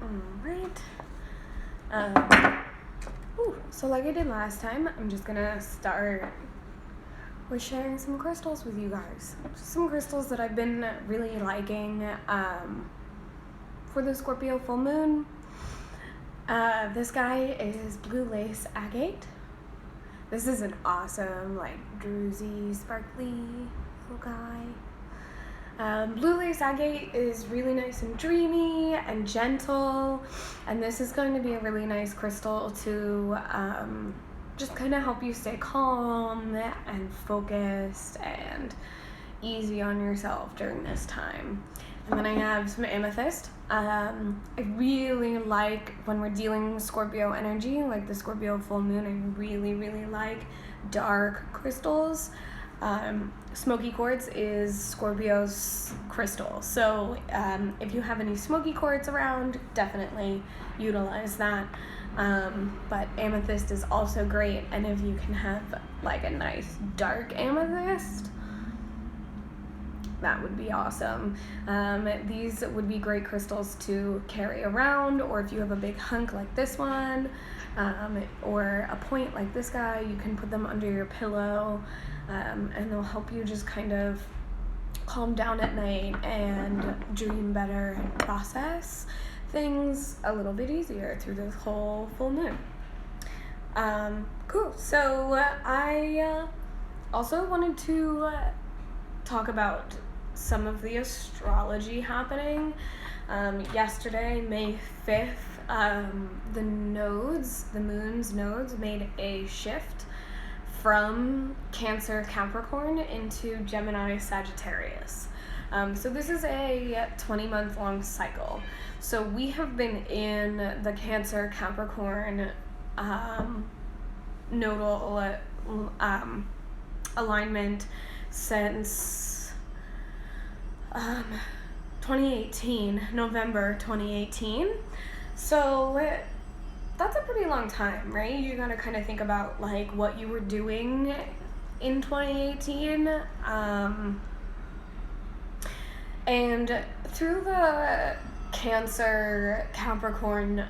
Alright. So like I did last time, I'm just gonna start with sharing some crystals with you guys. Some crystals that I've been really liking for the Scorpio full moon. This guy is blue lace agate. This is an awesome, like, druzy, sparkly little guy. Blue lace agate is really nice and dreamy and gentle, and this is going to be a really nice crystal to just kind of help you stay calm and focused and easy on yourself during this time. And then I have some amethyst. I really like, when we're dealing with Scorpio energy, like the Scorpio full moon, I really like dark crystals. Smoky quartz is Scorpio's crystal. So if you have any smoky quartz around, definitely utilize that. But amethyst is also great. And if you can have like a nice dark amethyst, that would be awesome. These would be great crystals to carry around, or if you have a big hunk like this one, or a point like this guy, you can put them under your pillow, and they'll help you just kind of calm down at night and dream better and process things a little bit easier through this whole full moon. Cool. So I also wanted to talk about some of the astrology happening. Yesterday, May 5th, the moon's nodes made a shift from Cancer Capricorn into Gemini Sagittarius. So this is a 20-month long cycle. So we have been in the Cancer Capricorn nodal alignment since 2018, November 2018. So that's a pretty long time, right? You gotta kind of think about like what you were doing in 2018. And through the Cancer Capricorn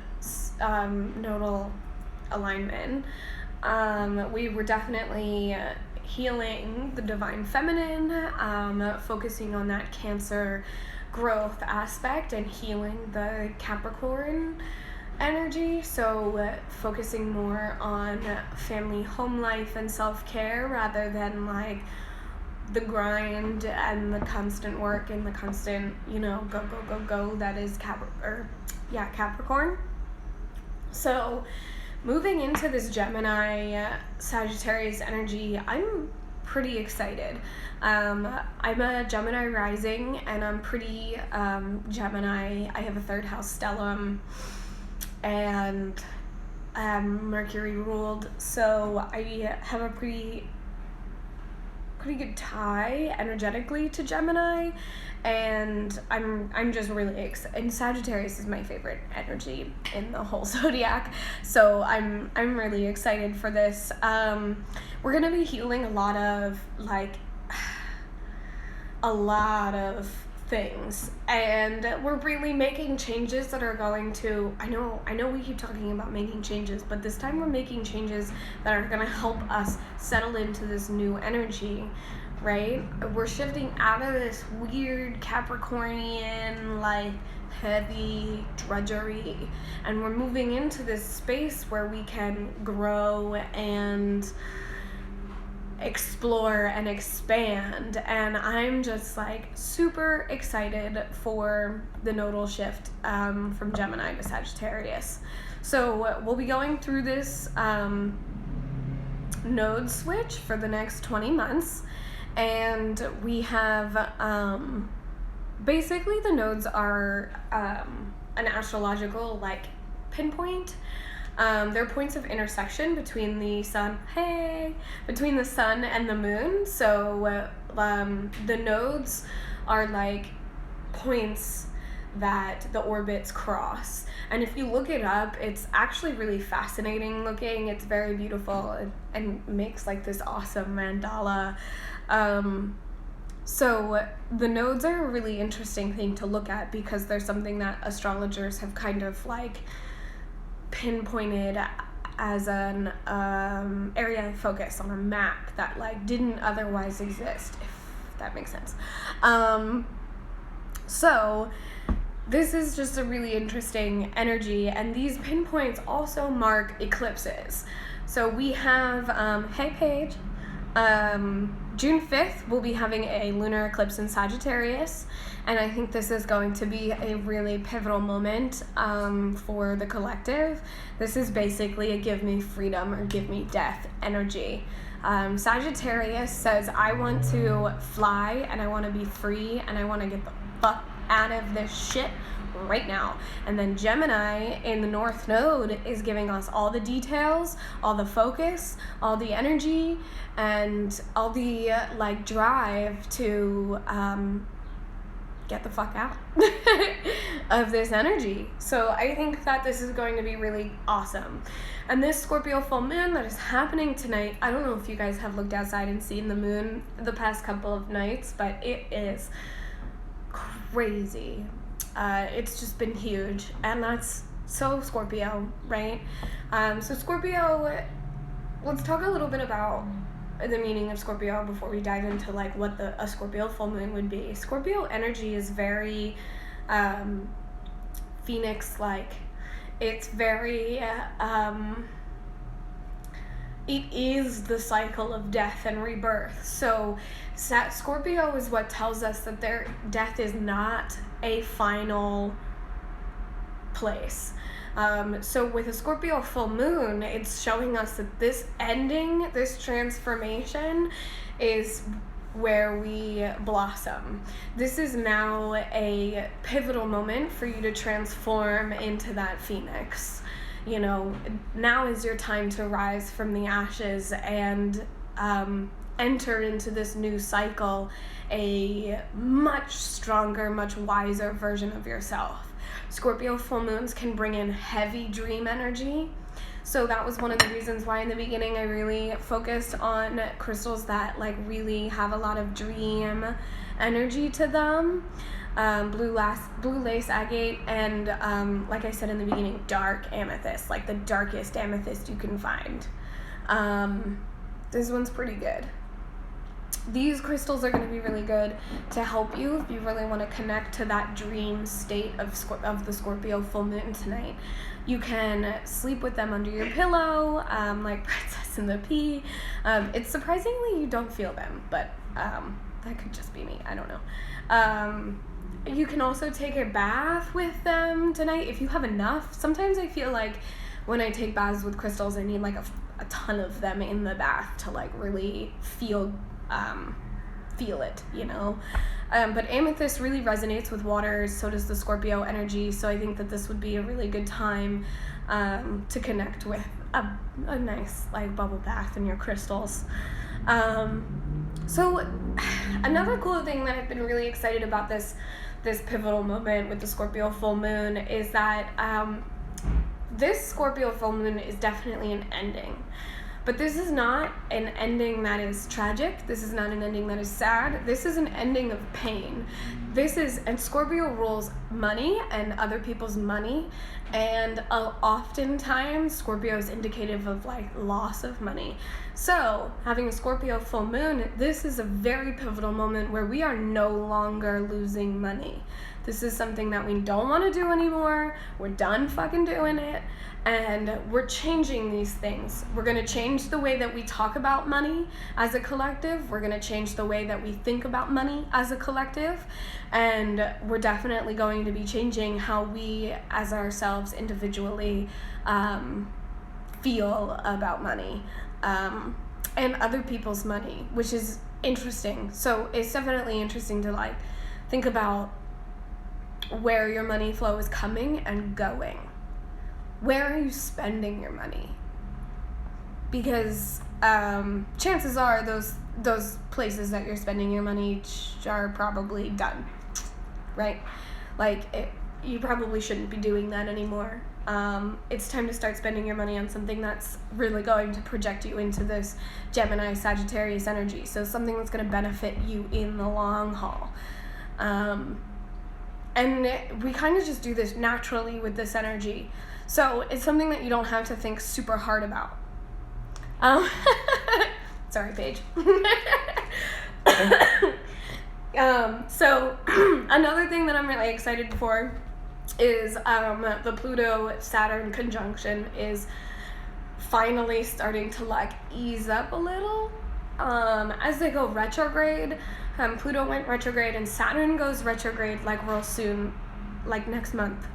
nodal alignment, we were definitely healing the divine feminine, focusing on that Cancer growth aspect and healing the Capricorn energy. So focusing more on family, home life, and self-care rather than like the grind and the constant work and the constant, go that is Capricorn. So moving into this Gemini Sagittarius energy, I'm pretty excited. I'm a Gemini rising, and I'm pretty Gemini. I have a third house stellium, and I'm Mercury ruled, so I have a pretty good tie energetically to Gemini, and I'm just really excited. And Sagittarius is my favorite energy in the whole zodiac, so I'm really excited for this. We're gonna be healing a lot of things, and we're really making changes that are going to, I know we keep talking about making changes, but this time we're making changes that are going to help us settle into this new energy, right? We're shifting out of this weird Capricornian, like, heavy drudgery, and we're moving into this space where we can grow and explore and expand, and I'm just like super excited for the nodal shift from Gemini to Sagittarius. So we'll be going through this node switch for the next 20 months, and we have basically the nodes are an astrological like pinpoint. They're points of intersection between the sun and the moon. So the nodes are like points that the orbits cross. And if you look it up, it's actually really fascinating looking. It's very beautiful and makes like this awesome mandala. So the nodes are a really interesting thing to look at because they're something that astrologers have kind of like pinpointed as an area of focus on a map that like didn't otherwise exist, if that makes sense. So this is just a really interesting energy, and these pinpoints also mark eclipses. So we have, hey Paige, June 5th, we'll be having a lunar eclipse in Sagittarius, and I think this is going to be a really pivotal moment for the collective. This is basically a give me freedom or give me death energy. Sagittarius says, I want to fly, and I want to be free, and I want to get the fuck out of this shit right now. And then Gemini in the North Node is giving us all the details, all the focus, all the energy, and all the like drive to get the fuck out of this energy. So I think that this is going to be really awesome. And this Scorpio full moon that is happening tonight, I don't know if you guys have looked outside and seen the moon the past couple of nights, but it is crazy. It's just been huge, and that's so Scorpio, right? So Scorpio, let's talk a little bit about the meaning of Scorpio before we dive into like what a Scorpio full moon would be. Scorpio energy is very Phoenix-like. It's very it is the cycle of death and rebirth. So Scorpio is what tells us that their death is not a final place. So with a Scorpio full moon, it's showing us that this ending, this transformation is where we blossom. This is now a pivotal moment for you to transform into that phoenix. You know, now is your time to rise from the ashes and enter into this new cycle, a much stronger, much wiser version of yourself. Scorpio full moons can bring in heavy dream energy. So that was one of the reasons why in the beginning I really focused on crystals that like really have a lot of dream energy to them. Blue lace agate, and like I said in the beginning, dark amethyst, like the darkest amethyst you can find. This one's pretty good. These crystals are going to be really good to help you if you really want to connect to that dream state of the Scorpio full moon tonight. You can sleep with them under your pillow, like Princess and the Pea. It's surprisingly you don't feel them, but that could just be me. I don't know. You can also take a bath with them tonight if you have enough. Sometimes I feel like when I take baths with crystals, I need like a ton of them in the bath to like really feel it, you know. But amethyst really resonates with water, so does the Scorpio energy, so I think that this would be a really good time to connect with a nice like bubble bath in your crystals. So another cool thing that I've been really excited about this pivotal moment with the Scorpio full moon is that this Scorpio full moon is definitely an ending. But this is not an ending that is tragic. This is not an ending that is sad. This is an ending of pain. And Scorpio rules money and other people's money. And oftentimes Scorpio is indicative of like loss of money. So having a Scorpio full moon, this is a very pivotal moment where we are no longer losing money. This is something that we don't want to do anymore. We're done fucking doing it. And we're changing these things. We're going to change the way that we talk about money as a collective. We're going to change the way that we think about money as a collective. And we're definitely going to be changing how we as ourselves individually feel about money and other people's money, which is interesting. So it's definitely interesting to like think about where your money flow is coming and going. Where are you spending your money? Because chances are those places that you're spending your money are probably done, right? Like you probably shouldn't be doing that anymore. It's time to start spending your money on something that's really going to project you into this Gemini, Sagittarius energy. So something that's going to benefit you in the long haul. And we kind of just do this naturally with this energy. So it's something that you don't have to think super hard about. Sorry, Paige. So another thing that I'm really excited for is the Pluto-Saturn conjunction is finally starting to like ease up a little as they go retrograde. Pluto went retrograde and Saturn goes retrograde like real soon, like next month.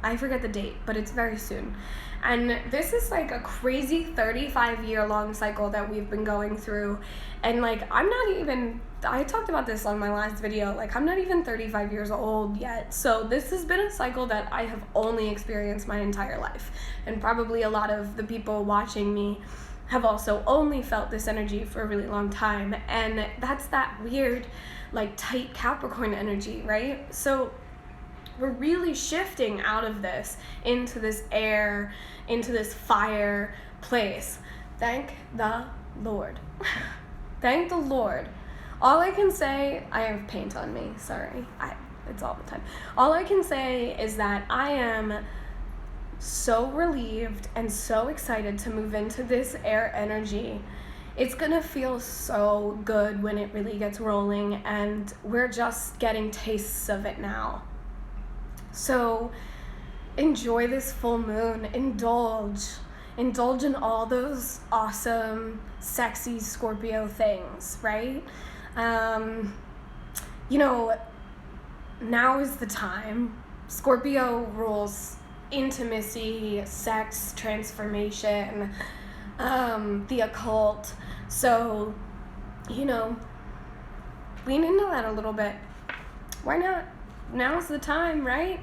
I forget the date, but it's very soon. And this is like a crazy 35-year-long cycle that we've been going through. And like, I talked about this on my last video, like I'm not even 35 years old yet. So this has been a cycle that I have only experienced my entire life. And probably a lot of the people watching me have also only felt this energy for a really long time. And that's that weird, like tight Capricorn energy, right? So we're really shifting out of this into this air, into this fire place. Thank the Lord. Thank the Lord. All I can say, I have paint on me, sorry. It's all the time. All I can say is that I am so relieved and so excited to move into this air energy. It's gonna feel so good when it really gets rolling, and we're just getting tastes of it now. So enjoy this full moon, indulge in all those awesome, sexy Scorpio things, right? Now is the time. Scorpio rules intimacy, sex, transformation, the occult. So, lean into that a little bit. Why not? Now's the time, right?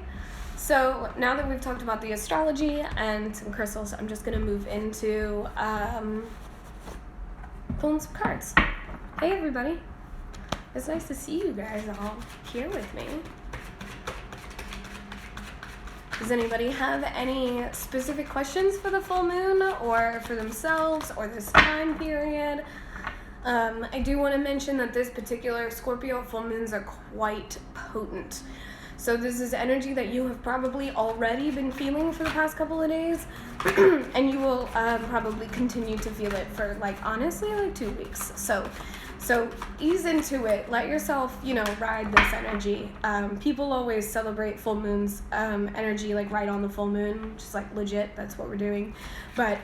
So now that we've talked about the astrology and some crystals, I'm just going to move into pulling some cards. Hey, everybody. It's nice to see you guys all here with me. Does anybody have any specific questions for the full moon or for themselves or this time period? I do want to mention that this particular Scorpio full moons are quite potent. So this is energy that you have probably already been feeling for the past couple of days, and you will probably continue to feel it for honestly 2 weeks. So ease into it. Let yourself, ride this energy. People always celebrate full moons energy right on the full moon, just legit. That's what we're doing. But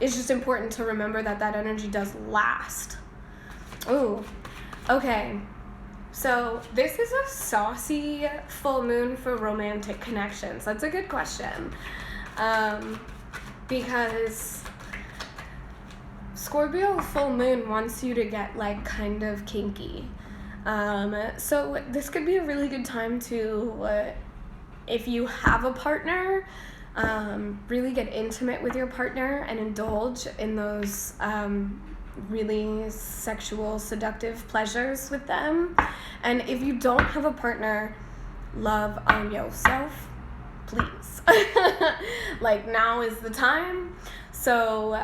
it's just important to remember that energy does last. Ooh, okay. So this is a saucy full moon for romantic connections. That's a good question. Because Scorpio full moon wants you to get kind of kinky. So this could be a really good time to, if you have a partner, really get intimate with your partner and indulge in those really sexual, seductive pleasures with them. And if you don't have a partner, love on yourself, please. Now is the time. So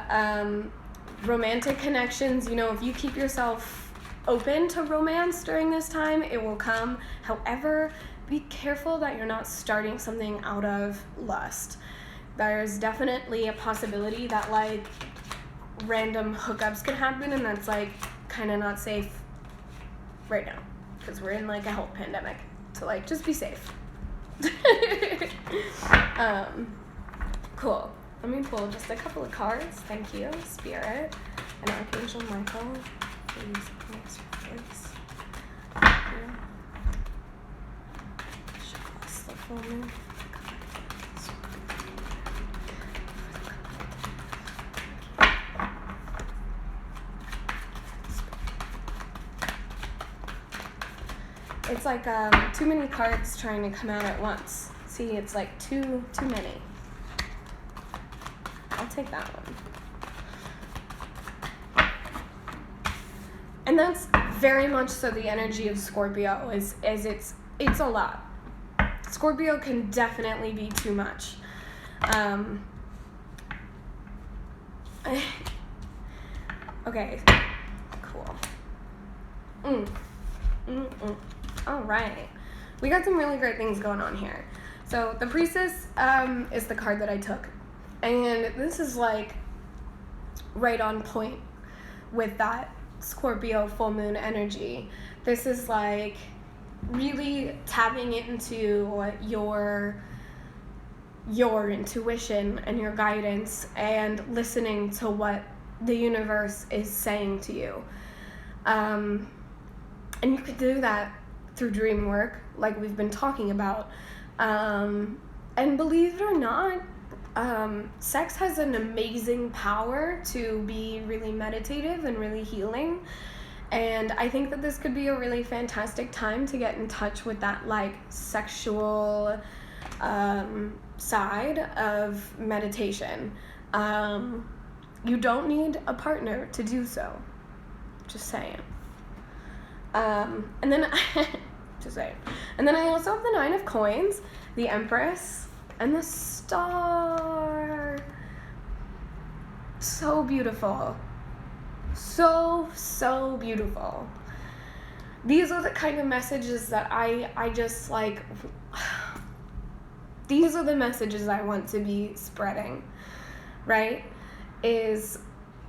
romantic connections, if you keep yourself open to romance during this time, it will come. However, be careful that you're not starting something out of lust. There's definitely a possibility that random hookups could happen, and that's kind of not safe right now because we're in a health pandemic. So just be safe. Cool. Let me pull just a couple of cards. Thank you, Spirit and Archangel Michael. Please bless your face. Thank you. Show us the full moon. It's too many cards trying to come out at once. See, it's too many. I'll take that one. And that's very much so the energy of Scorpio is it's a lot. Scorpio can definitely be too much. Okay, cool. All right. We got some really great things going on here. So the Priestess is the card that I took. And this is like right on point with that Scorpio full moon energy. This is like really tapping into your intuition and your guidance and listening to what the universe is saying to you. And you could do that through dream work, like we've been talking about. And believe it or not, sex has an amazing power to be really meditative and really healing. And I think that this could be a really fantastic time to get in touch with that like sexual side of meditation. You don't need a partner to do so. Just saying. And then just saying. And then I also have the 9 of Coins, the Empress, and the Star. So beautiful. So beautiful. These are the kind of messages that I just like. These are the messages I want to be spreading, right? Is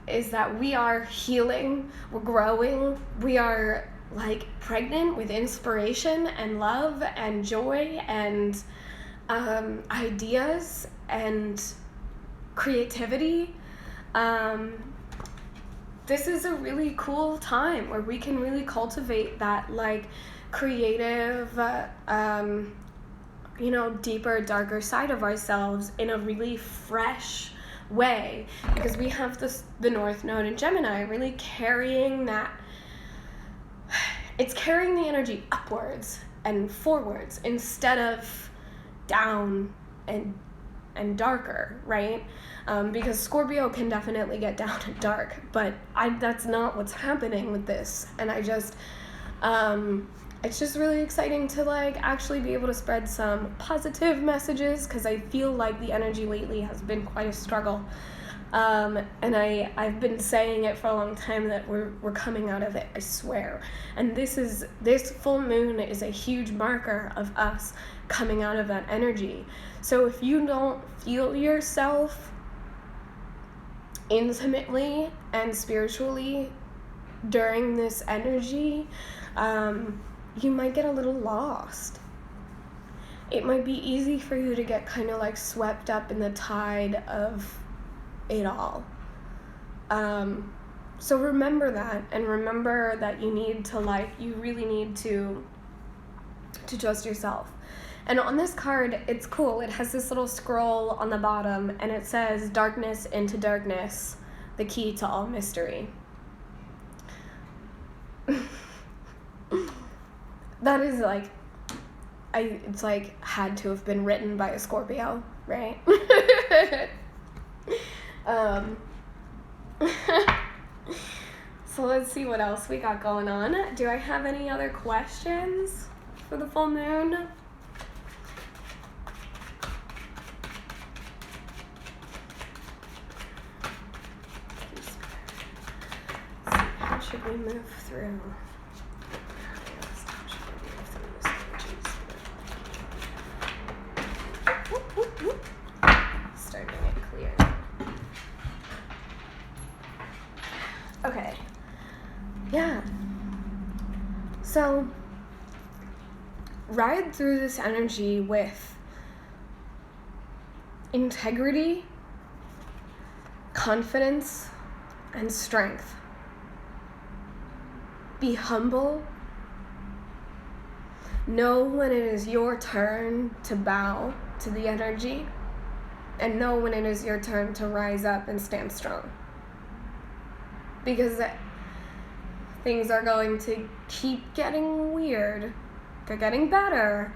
that we are healing, we're growing, we are like pregnant with inspiration and love and joy and ideas and creativity. This is a really cool time where we can really cultivate that like creative, deeper, darker side of ourselves in a really fresh way, because we have the North Node in Gemini really carrying that. It's carrying the energy upwards and forwards instead of down and darker, right? Because Scorpio can definitely get down and dark, but that's not what's happening with this. And I just, it's just really exciting to like actually be able to spread some positive messages, because I feel like the energy lately has been quite a struggle. And I've been saying it for a long time that we're coming out of it, I swear. And this full moon is a huge marker of us coming out of that energy. So if you don't feel yourself intimately and spiritually during this energy, you might get a little lost. It might be easy for you to get kind of like swept up in the tide of it all. So remember that, and remember that you really need to trust yourself. And on this card, it's cool. It has this little scroll on the bottom, and it says, "Darkness into darkness, the key to all mystery." That is like, it's like had to have been written by a Scorpio, right? So let's see what else we got going on. Do I have any other questions for the full moon? How should we move through? Starting to get clear. Okay. Yeah. So, ride through this energy with integrity, confidence, and strength. Be humble. Know when it is your turn to bow to the energy, and know when it is your turn to rise up and stand strong. Because things are going to keep getting weird. They're getting better.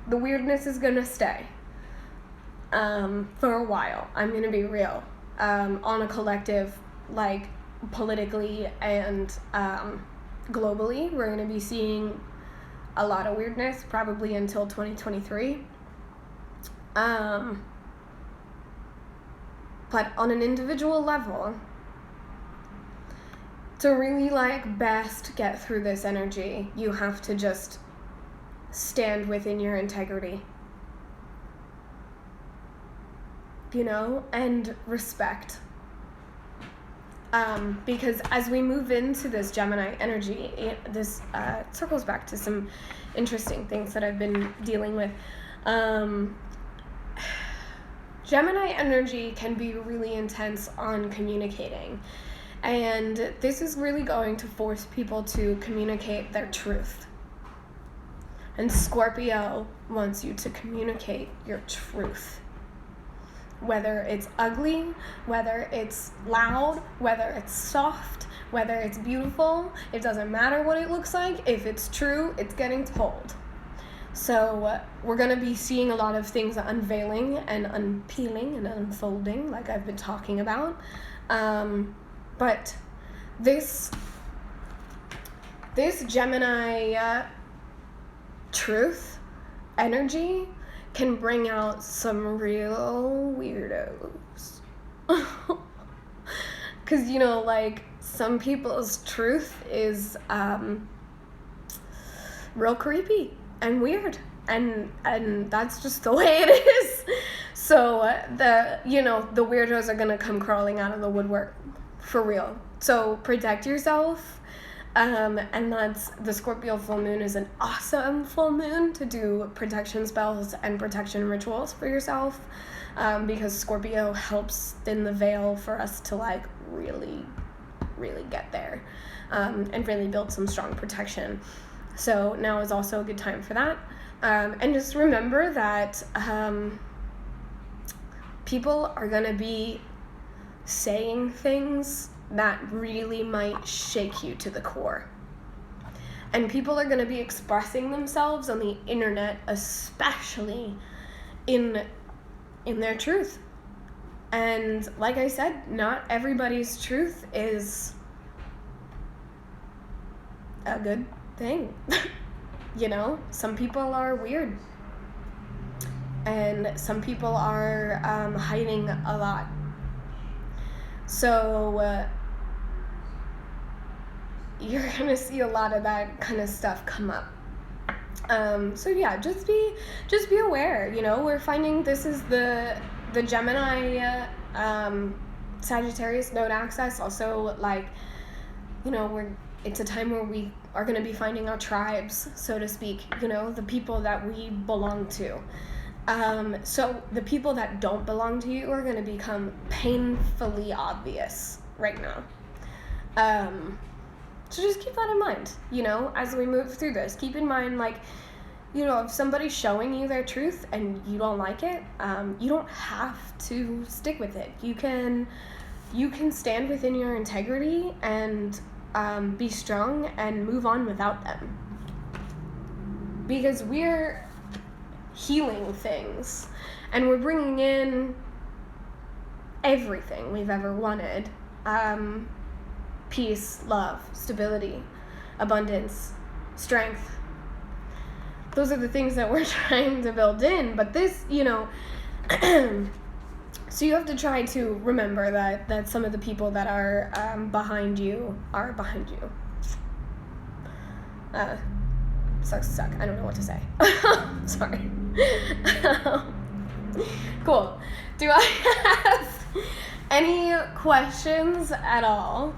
The weirdness is going to stay for a while. I'm going to be real. On a collective, like politically and globally, we're going to be seeing a lot of weirdness, probably until 2023. But on an individual level, to really like best get through this energy, you have to just stand within your integrity, you know, and respect. Because as we move into this Gemini energy, this circles back to some interesting things that I've been dealing with. Gemini energy can be really intense on communicating. And this is really going to force people to communicate their truth. And Scorpio wants you to communicate your truth. Whether it's ugly, whether it's loud, whether it's soft, whether it's beautiful, it doesn't matter what it looks like. If it's true, it's getting told. So we're going to be seeing a lot of things unveiling and unpeeling and unfolding, like I've been talking about. But this Gemini truth energy can bring out some real weirdos. Because, you know, like, some people's truth is real creepy and weird. And that's just the way it is. So the weirdos are going to come crawling out of the woodwork. For real. So protect yourself. And that's the Scorpio full moon is an awesome full moon to do protection spells and protection rituals for yourself, because Scorpio helps thin the veil for us to like really, really get there, and really build some strong protection. So now is also a good time for that. And just remember that people are gonna be saying things that really might shake you to the core. And people are going to be expressing themselves on the internet, especially in their truth. And like I said, not everybody's truth is a good thing. You know, some people are weird. And some people are hiding a lot. So you're gonna see a lot of that kind of stuff come up. So yeah, just be aware. You know, we're finding this is the Gemini Sagittarius node access. Also, like, you know, it's a time where we are gonna be finding our tribes, so to speak. You know, the people that we belong to. So the people that don't belong to you are going to become painfully obvious right now. So just keep that in mind, you know, as we move through this. Keep in mind, like, you know, if somebody's showing you their truth and you don't like it, you don't have to stick with it. You can stand within your integrity and be strong and move on without them. Because we're healing things, and we're bringing in everything we've ever wanted. Peace, love, stability, abundance, strength. Those are the things that we're trying to build in. But this, you know, so you have to try to remember that some of the people that are behind you are behind you. Suck. I don't know what to say. Sorry. Cool. Do I have any questions at all?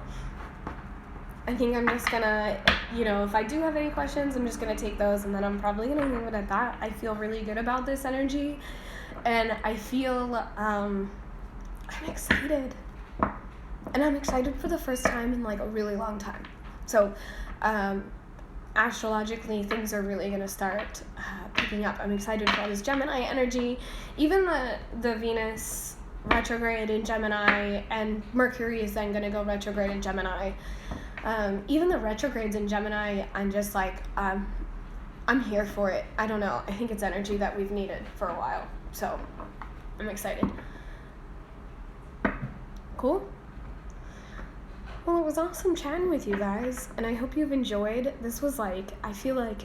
I think I'm just gonna, you know, if I do have any questions, I'm just gonna take those, and then I'm probably gonna leave it at that. I feel really good about this energy, and I feel I'm excited. And I'm excited for the first time in like a really long time. So astrologically, things are really going to start picking up. I'm excited for all this Gemini energy. Even the Venus retrograde in Gemini, and Mercury is then going to go retrograde in Gemini. Even the retrogrades in Gemini, I'm just like, I'm here for it. I don't know. I think it's energy that we've needed for a while. So I'm excited. Cool. Well, it was awesome chatting with you guys, and I hope you've enjoyed. This was like, I feel like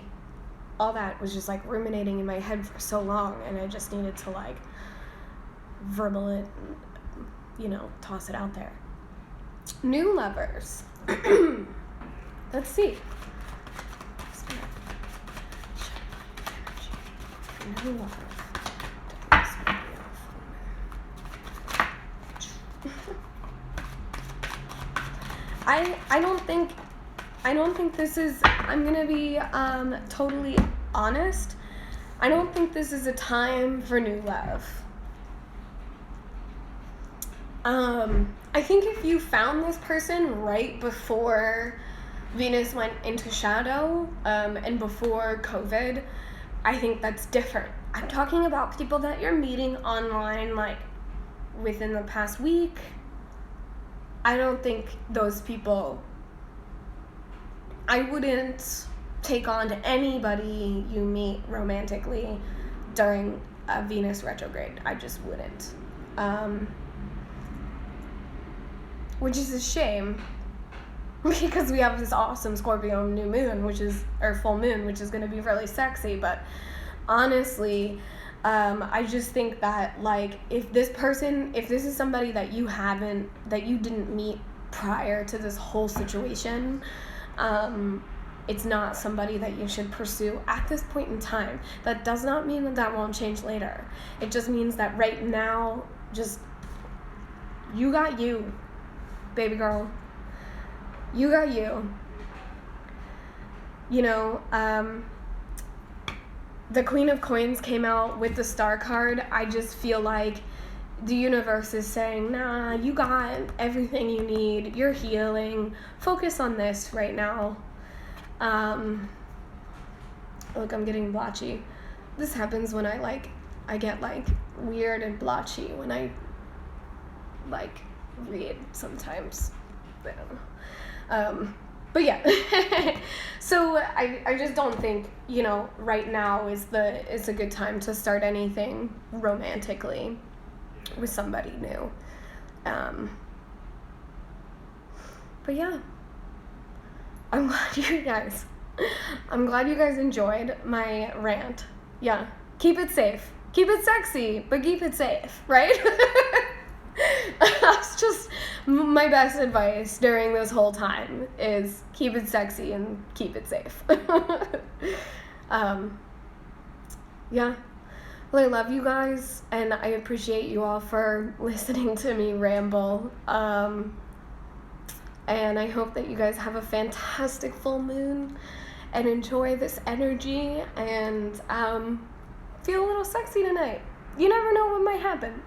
all that was just like ruminating in my head for so long, and I just needed to like verbal it, toss it out there. New lovers. Let's see. New lovers. I don't think this is, I'm gonna be totally honest, I don't think this is a time for new love. I think if you found this person right before Venus went into shadow, and before COVID, I think that's different. I'm talking about people that you're meeting online, like, within the past week. I don't think those people, I wouldn't take on to anybody you meet romantically during a Venus retrograde. I just wouldn't. Which is a shame, because we have this awesome Scorpio new moon, or full moon, which is going to be really sexy. But honestly, I just think that, like, if this is somebody that you didn't meet prior to this whole situation, it's not somebody that you should pursue at this point in time. That does not mean that won't change later. It just means that right now, just, you got you, baby girl. You got you. The Queen of Coins came out with the Star card. I just feel like the universe is saying, nah, you got everything you need. You're healing. Focus on this right now. Look, I'm getting blotchy. This happens when I get like weird and blotchy when I like read sometimes. I don't know. But yeah, so I just don't think, right now is a good time to start anything romantically with somebody new. But yeah, I'm glad you guys enjoyed my rant. Yeah, keep it safe. Keep it sexy, but keep it safe, right? That's just my best advice during this whole time, is keep it sexy and keep it safe. Yeah. Well, I love you guys, and I appreciate you all for listening to me ramble. And I hope that you guys have a fantastic full moon and enjoy this energy and feel a little sexy tonight. You never know what might happen.